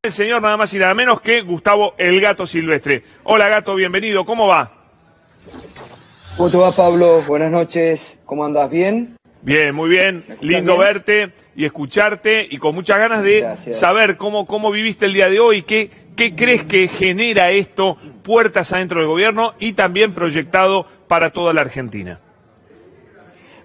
El señor nada más y nada menos que Gustavo El Gato Silvestre. Hola Gato, bienvenido, ¿cómo va? ¿Cómo te va, Pablo? Buenas noches, ¿cómo andas? ¿Bien? Bien, muy bien, lindo bien? Verte y escucharte y con muchas ganas de Gracias. saber cómo viviste el día de hoy, qué crees que genera esto puertas adentro del gobierno y también proyectado para toda la Argentina.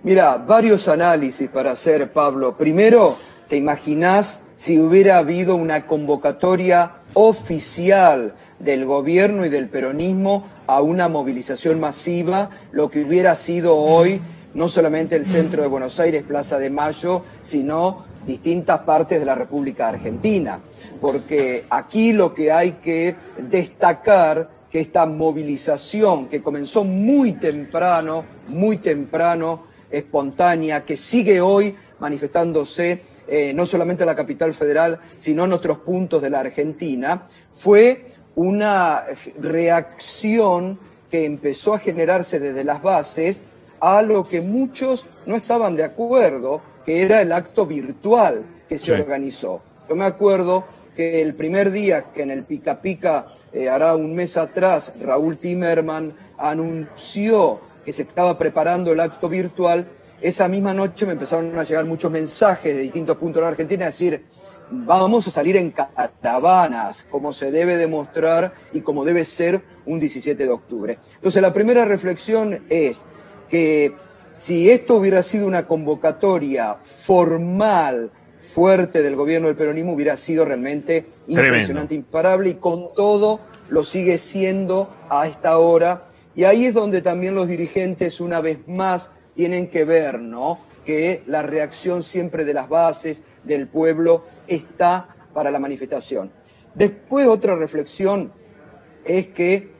Mira, varios análisis para hacer, Pablo. Primero, ¿te imaginás si hubiera habido una convocatoria oficial del gobierno y del peronismo a una movilización masiva, lo que hubiera sido hoy no solamente el centro de Buenos Aires, Plaza de Mayo, sino distintas partes de la República Argentina? Porque aquí lo que hay que destacar que esta movilización que comenzó muy temprano, espontánea, que sigue hoy manifestándose no solamente en la capital federal, sino en otros puntos de la Argentina, fue una reacción que empezó a generarse desde las bases a lo que muchos no estaban de acuerdo, que era el acto virtual que se organizó. Yo me acuerdo que el primer día que en el Pica Pica, hará un mes atrás, Raúl Timerman anunció que se estaba preparando el acto virtual, esa misma noche me empezaron a llegar muchos mensajes de distintos puntos de la Argentina a decir: vamos a salir en caravanas, como se debe demostrar y como debe ser un 17 de octubre. Entonces la primera reflexión es que si esto hubiera sido una convocatoria formal, fuerte del gobierno del peronismo, hubiera sido realmente impresionante, imparable, y con todo lo sigue siendo a esta hora. Y ahí es donde también los dirigentes una vez más tienen que ver, ¿no?, que la reacción siempre de las bases, del pueblo, está para la manifestación. Después, otra reflexión es que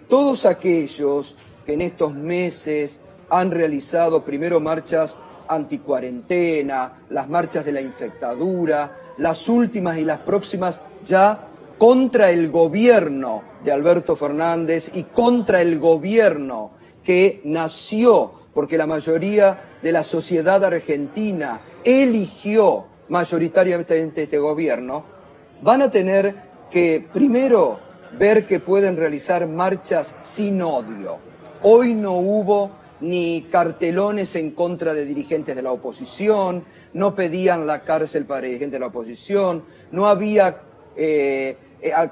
todos aquellos que en estos meses han realizado primero marchas anticuarentena, las marchas de la infectadura, las últimas y las próximas ya contra el gobierno de Alberto Fernández y contra el gobierno que nació porque la mayoría de la sociedad argentina eligió mayoritariamente este gobierno, van a tener que primero ver que pueden realizar marchas sin odio. Hoy no hubo ni cartelones en contra de dirigentes de la oposición, no pedían la cárcel para dirigentes de la oposición, no había,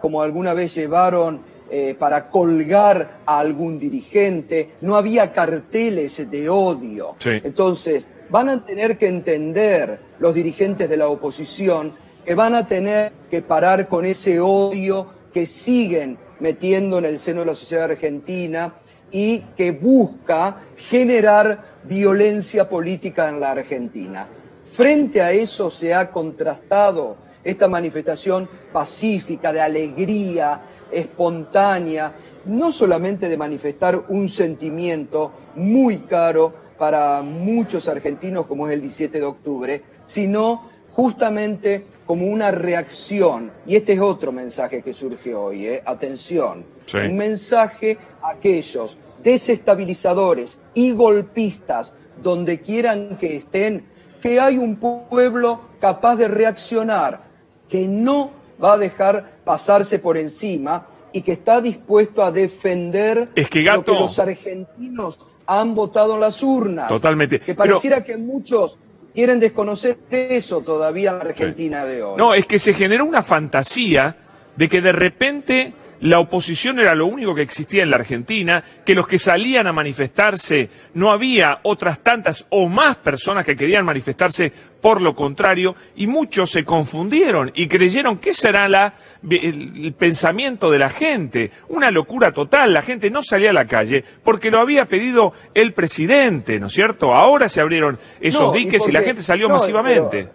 como alguna vez llevaron, para colgar a algún dirigente, no había carteles de odio. Sí. Entonces, van a tener que entender los dirigentes de la oposición que van a tener que parar con ese odio que siguen metiendo en el seno de la sociedad argentina y que busca generar violencia política en la Argentina. Frente a eso se ha contrastado esta manifestación pacífica, de alegría, espontánea, no solamente de manifestar un sentimiento muy caro para muchos argentinos como es el 17 de octubre, sino justamente como una reacción. Y este es otro mensaje que surge hoy, atención, sí. Un mensaje a aquellos desestabilizadores y golpistas, donde quieran que estén, que hay un pueblo capaz de reaccionar, que no va a dejar pasarse por encima y que está dispuesto a defender lo que los argentinos han votado en las urnas. Totalmente. Que pareciera que muchos quieren desconocer eso todavía en la Argentina de hoy. No, es que se generó una fantasía de que de repente la oposición era lo único que existía en la Argentina, que los que salían a manifestarse no había otras tantas o más personas que querían manifestarse por lo contrario, y muchos se confundieron y creyeron que ese era el pensamiento de la gente, una locura total. La gente no salía a la calle porque lo había pedido el presidente, ¿no es cierto? Ahora se abrieron esos diques y la gente salió masivamente.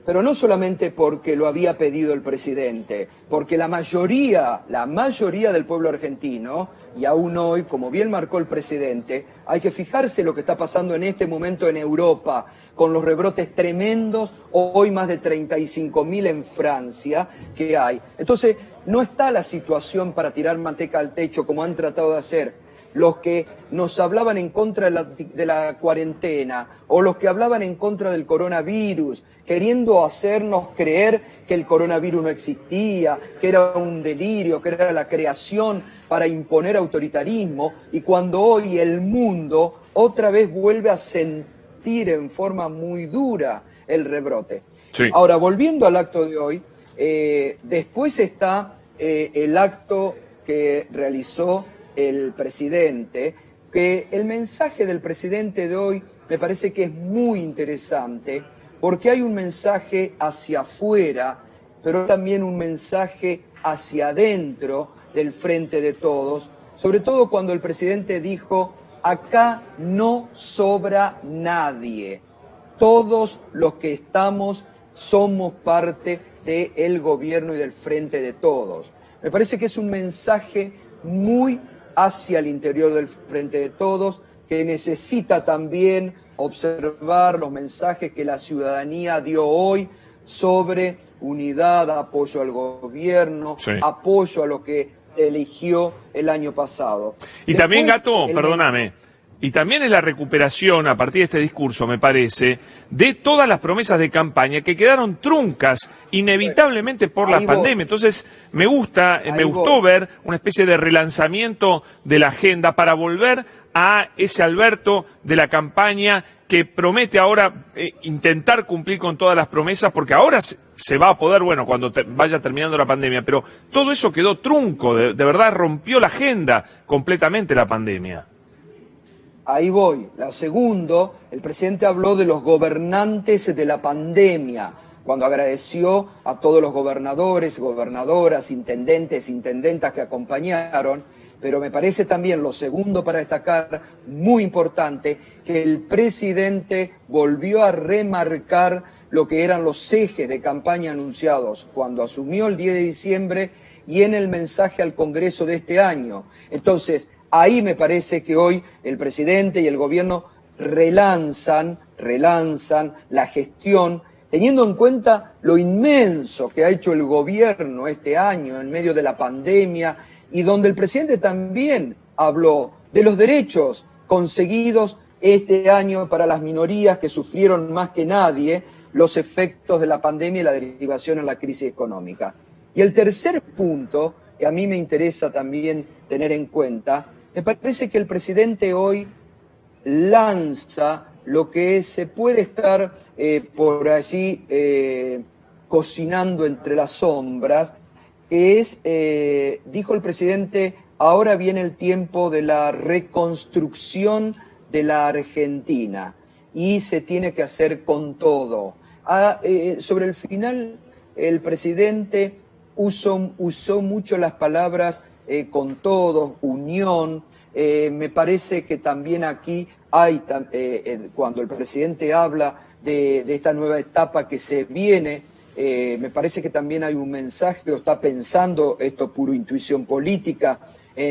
Pero no solamente porque lo había pedido el presidente, porque la mayoría del pueblo argentino, y aún hoy, como bien marcó el presidente, hay que fijarse lo que está pasando en este momento en Europa, con los rebrotes tremendos, hoy más de 35.000 en Francia que hay. Entonces, no está la situación para tirar manteca al techo como han tratado de hacer. los que nos hablaban en contra de la cuarentena o los que hablaban en contra del coronavirus, queriendo hacernos creer que el coronavirus no existía, que era un delirio, que era la creación para imponer autoritarismo, y cuando hoy el mundo otra vez vuelve a sentir en forma muy dura el rebrote. Sí. Ahora, volviendo al acto de hoy, después está el acto que realizó el presidente, que el mensaje del presidente de hoy me parece que es muy interesante, porque hay un mensaje hacia afuera, pero también un mensaje hacia adentro del Frente de Todos, sobre todo cuando el presidente dijo: acá no sobra nadie, todos los que estamos somos parte del gobierno y del Frente de Todos. Me parece que es un mensaje muy hacia el interior del Frente de Todos, que necesita también observar los mensajes que la ciudadanía dio hoy sobre unidad, apoyo al gobierno, sí, apoyo a lo que eligió el año pasado. Y también, Gato, perdóname, y también es la recuperación, a partir de este discurso, me parece, de todas las promesas de campaña que quedaron truncas inevitablemente por la pandemia. Entonces, me gustó ver una especie de relanzamiento de la agenda para volver a ese Alberto de la campaña que promete ahora intentar cumplir con todas las promesas, porque ahora se va a poder, bueno, cuando vaya terminando la pandemia, pero todo eso quedó trunco, de verdad rompió la agenda completamente la pandemia. Ahí voy. La segundo, el presidente habló de los gobernantes de la pandemia, cuando agradeció a todos los gobernadores, gobernadoras, intendentes, intendentas que acompañaron, pero me parece también lo segundo para destacar, muy importante, que el presidente volvió a remarcar lo que eran los ejes de campaña anunciados cuando asumió el 10 de diciembre y en el mensaje al Congreso de este año. Entonces, ahí me parece que hoy el presidente y el gobierno relanzan la gestión, teniendo en cuenta lo inmenso que ha hecho el gobierno este año en medio de la pandemia, y donde el presidente también habló de los derechos conseguidos este año para las minorías que sufrieron más que nadie los efectos de la pandemia y la derivación en la crisis económica. Y el tercer punto, que a mí me interesa también tener en cuenta, me parece que el presidente hoy lanza lo que se puede estar por allí cocinando entre las sombras, que es, dijo el presidente, ahora viene el tiempo de la reconstrucción de la Argentina y se tiene que hacer con todo. Sobre el final, el presidente usó mucho las palabras con todos, unión. Me parece que también aquí hay, cuando el presidente habla de esta nueva etapa que se viene, me parece que también hay un mensaje, o está pensando, esto puro intuición política,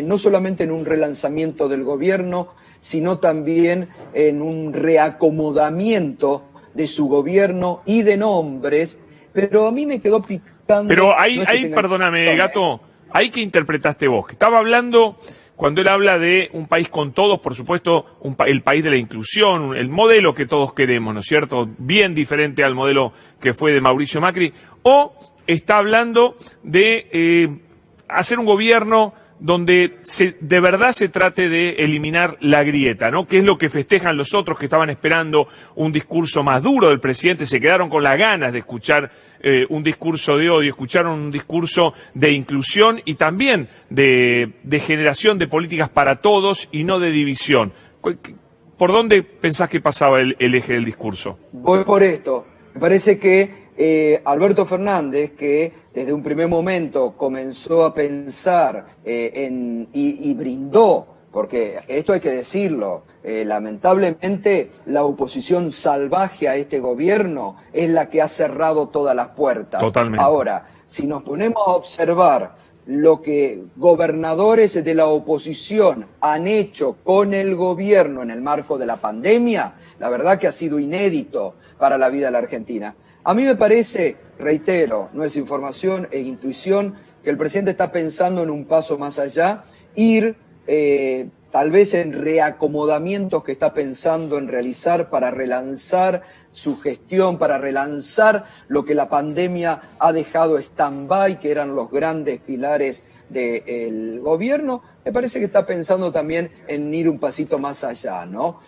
no solamente en un relanzamiento del gobierno, sino también en un reacomodamiento de su gobierno y de nombres, pero a mí me quedó picando... Pero ahí perdóname, Gato, ahí que interpretaste vos, que estaba hablando, cuando él habla de un país con todos, por supuesto, el país de la inclusión, el modelo que todos queremos, ¿no es cierto? Bien diferente al modelo que fue de Mauricio Macri, o está hablando de hacer un gobierno donde de verdad se trate de eliminar la grieta, ¿no? Que es lo que festejan los otros que estaban esperando un discurso más duro del presidente, se quedaron con las ganas de escuchar un discurso de odio, escucharon un discurso de inclusión y también de generación de políticas para todos y no de división. ¿Por dónde pensás que pasaba el eje del discurso? Voy por esto. Me parece que Alberto Fernández, que desde un primer momento comenzó a pensar y brindó, porque esto hay que decirlo, lamentablemente la oposición salvaje a este gobierno es la que ha cerrado todas las puertas. Totalmente. Ahora, si nos ponemos a observar lo que gobernadores de la oposición han hecho con el gobierno en el marco de la pandemia, la verdad que ha sido inédito para la vida de la Argentina. A mí me parece, reitero, no es información e intuición, que el presidente está pensando en un paso más allá, ir tal vez en reacomodamientos que está pensando en realizar para relanzar su gestión, para relanzar lo que la pandemia ha dejado stand-by, que eran los grandes pilares del gobierno. Me parece que está pensando también en ir un pasito más allá, ¿no?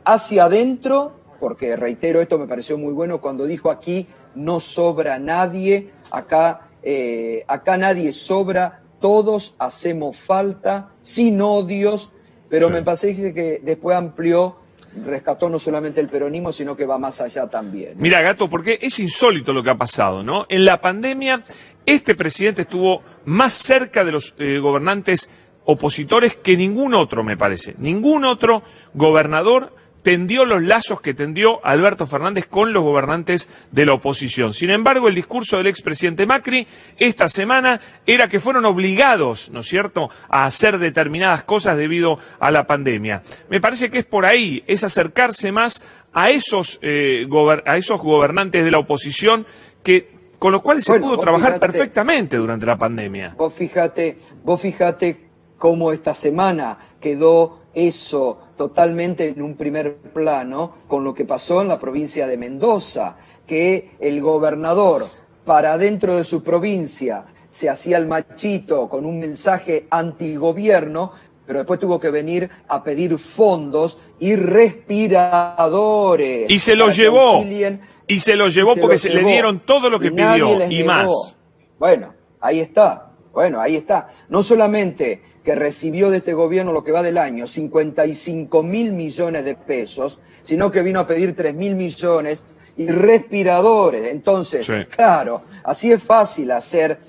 Hacia adentro, porque reitero, esto me pareció muy bueno cuando dijo aquí no sobra nadie, acá nadie sobra, todos hacemos falta, sin odios, pero sí. Me parece que después amplió, rescató no solamente el peronismo, sino que va más allá también, ¿no? Mira, Gato, porque es insólito lo que ha pasado, ¿no? En la pandemia, este presidente estuvo más cerca de los gobernantes opositores que ningún otro, me parece. Ningún otro gobernador tendió los lazos que tendió Alberto Fernández con los gobernantes de la oposición. Sin embargo, el discurso del expresidente Macri esta semana era que fueron obligados, ¿no es cierto?, a hacer determinadas cosas debido a la pandemia. Me parece que es por ahí, es acercarse más a esos gobernantes de la oposición con los cuales se pudo trabajar perfectamente durante la pandemia. Vos fíjate cómo esta semana quedó eso totalmente en un primer plano con lo que pasó en la provincia de Mendoza, que el gobernador para dentro de su provincia se hacía el machito con un mensaje antigobierno, pero después tuvo que venir a pedir fondos y respiradores. Y se los llevó, porque se le dieron todo lo que pidió y más. Bueno, ahí está. No solamente que recibió de este gobierno lo que va del año, 55.000 millones de pesos, sino que vino a pedir 3.000 millones y respiradores. Entonces, sí. Claro, así es fácil hacer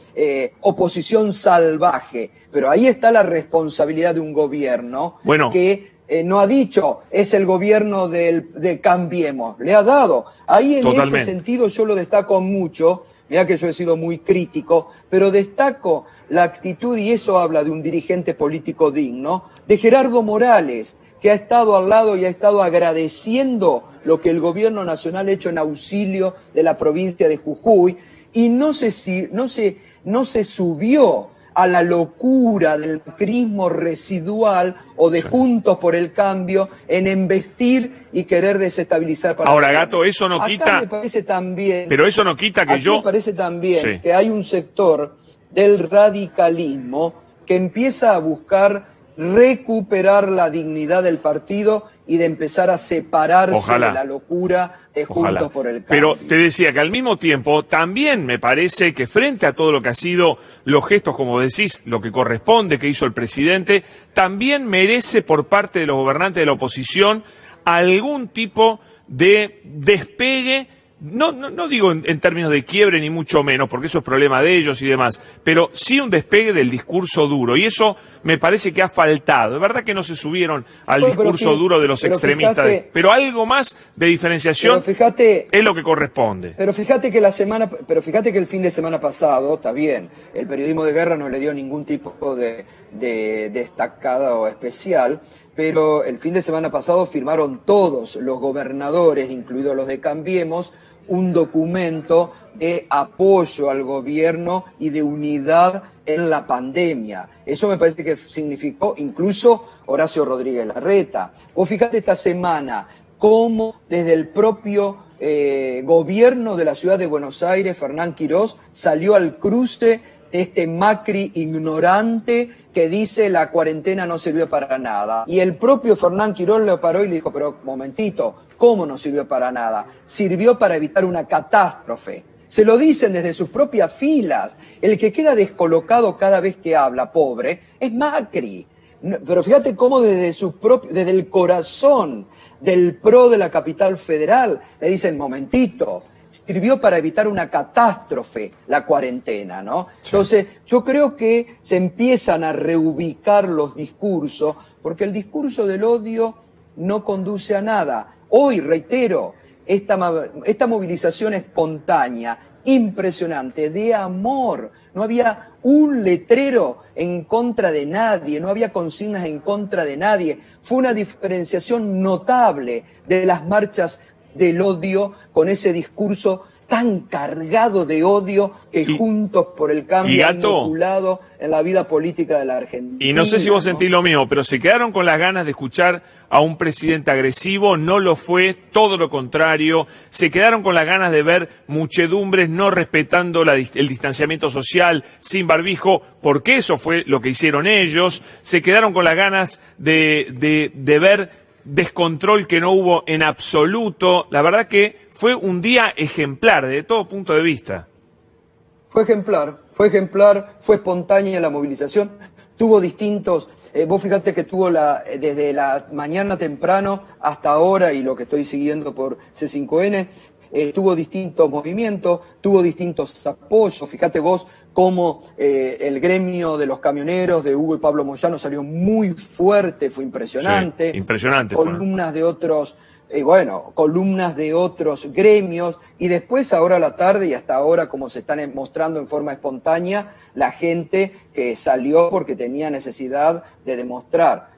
oposición salvaje, pero ahí está la responsabilidad de un gobierno que no ha dicho, es el gobierno de Cambiemos, le ha dado. Ahí en ese sentido yo lo destaco mucho. Mirá que yo he sido muy crítico, pero destaco la actitud, y eso habla de un dirigente político digno, de Gerardo Morales, que ha estado al lado y ha estado agradeciendo lo que el gobierno nacional ha hecho en auxilio de la provincia de Jujuy, y no se subió a la locura del crismo residual o de Juntos por el Cambio en embestir y querer desestabilizar. Ahora, Gato, eso no quita. Me parece también. Pero eso no quita que me parece también que hay un sector del radicalismo que empieza a buscar recuperar la dignidad del partido y de empezar a separarse de la locura de Juntos por el Cambio. Pero te decía que al mismo tiempo también me parece que frente a todo lo que ha sido los gestos, como decís, lo que corresponde que hizo el presidente, también merece por parte de los gobernantes de la oposición algún tipo de despegue. No digo en términos de quiebre ni mucho menos, porque eso es problema de ellos y demás, pero sí un despegue del discurso duro, y eso me parece que ha faltado. Es verdad que no se subieron al discurso duro de los extremistas, pero algo más de diferenciación es lo que corresponde. Pero fíjate que el fin de semana pasado, está bien, el periodismo de guerra no le dio ningún tipo de destacada o especial, pero el fin de semana pasado firmaron todos los gobernadores, incluidos los de Cambiemos, un documento de apoyo al gobierno y de unidad en la pandemia. Eso me parece que significó incluso Horacio Rodríguez Larreta. Vos fíjate esta semana cómo desde el propio gobierno de la ciudad de Buenos Aires, Fernán Quirós, salió al cruce este Macri ignorante que dice la cuarentena no sirvió para nada. Y el propio Fernán Quirós lo paró y le dijo, pero momentito, ¿cómo no sirvió para nada? Sirvió para evitar una catástrofe. Se lo dicen desde sus propias filas. El que queda descolocado cada vez que habla, pobre, es Macri. Pero fíjate cómo desde el corazón del PRO de la capital federal le dicen, momentito, sirvió para evitar una catástrofe la cuarentena, ¿no? Sí. Entonces, yo creo que se empiezan a reubicar los discursos, porque el discurso del odio no conduce a nada. Hoy, reitero, esta movilización espontánea, impresionante, de amor. No había un letrero en contra de nadie, no había consignas en contra de nadie. Fue una diferenciación notable de las marchas del odio con ese discurso tan cargado de odio que Juntos por el Cambio ha inoculado en la vida política de la Argentina. Y no sé si vos sentís lo mismo, pero se quedaron con las ganas de escuchar a un presidente agresivo, no lo fue, todo lo contrario, se quedaron con las ganas de ver muchedumbres no respetando el distanciamiento social, sin barbijo, porque eso fue lo que hicieron ellos, se quedaron con las ganas de ver descontrol que no hubo en absoluto. La verdad que fue un día ejemplar desde todo punto de vista. Fue ejemplar, fue espontánea la movilización, tuvo distintos, vos fíjate que tuvo desde la mañana temprano hasta ahora, y lo que estoy siguiendo por C5N, tuvo distintos movimientos, tuvo distintos apoyos. Fíjate vos cómo el gremio de los camioneros de Hugo y Pablo Moyano salió muy fuerte, fue impresionante. Sí, impresionante. Columnas de otros, columnas de otros gremios, y después ahora a la tarde y hasta ahora, como se están mostrando en forma espontánea, la gente que salió porque tenía necesidad de demostrar.